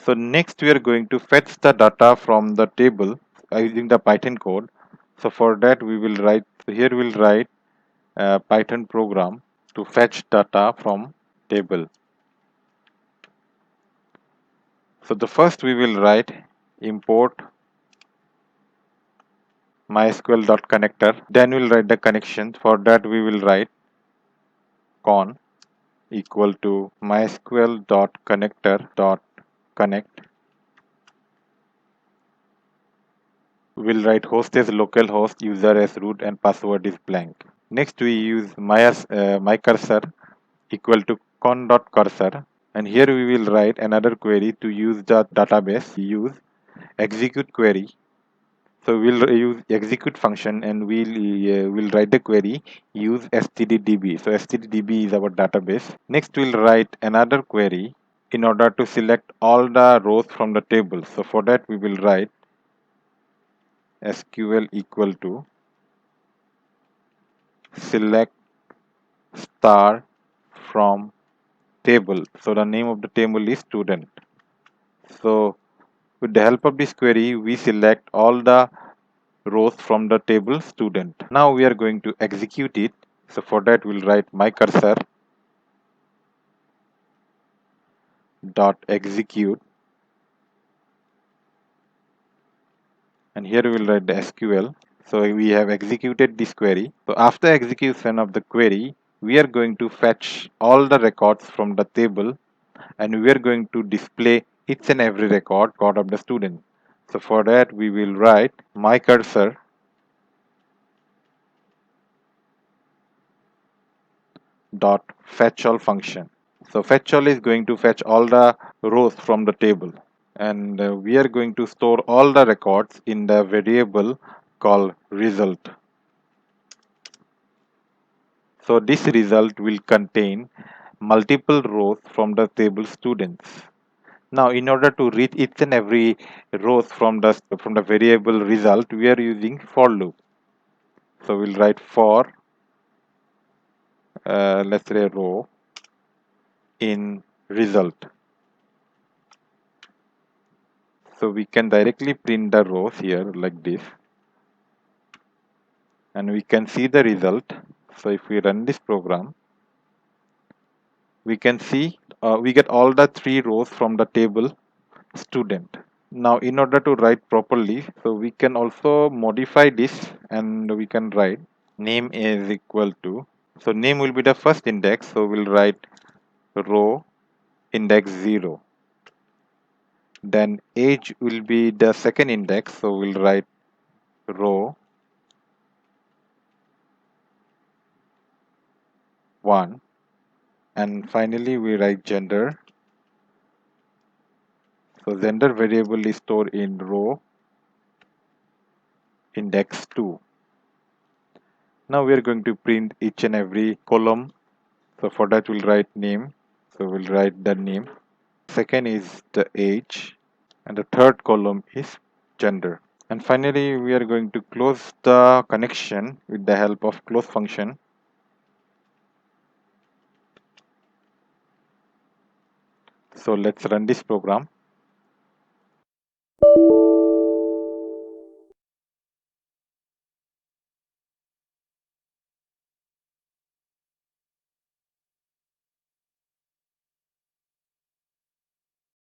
So next we are going to fetch the data from the table using the Python code. So for that we will write, so here we'll write a Python program to fetch data from table. So the first we will write import mysql.connector. Then we'll write the connection. For that we will write con equal to mysql.connector.connect. We'll write host as localhost, user as root, and password is blank. Next we use myCursor equal to con.cursor, and here we will write another query to use the database. We use execute query. So we'll use execute function and we'll write the query use stddb. So stddb is our database. Next we'll write another query in order to select all the rows from the table. So for that we will write SQL equal to select star from table. So the name of the table is student. So with the help of this query, we select all the rows from the table student. Now we are going to execute it. So for that we'll write myCursor dot execute, and here we will write the SQL. So we have executed this query. So after execution of the query, we are going to fetch all the records from the table and we are going to display each and every record of the student. So for that we will write myCursor dot fetchall function. So fetchall is going to fetch all the rows from the table, and we are going to store all the records in the variable called result. So this result will contain multiple rows from the table students. Now in order to read each and every rows from the variable result, we are using for loop. So we'll write for let's say row in result. So we can directly print the rows here like this, and we can see the result. So if we run this program, we can see we get all the three rows from the table student. Now in order to write properly, so we can also modify this and we can write name is equal to, so name will be the first index, so we'll write row index 0. Then age will be the second index, so we'll write row 1. And finally we write gender. So gender variable is stored in row index 2. Now we are going to print each and every column. So for that we'll write name. So we'll write the name. Second is the age, and the third column is gender. And finally we are going to close the connection with the help of close function. So let's run this program.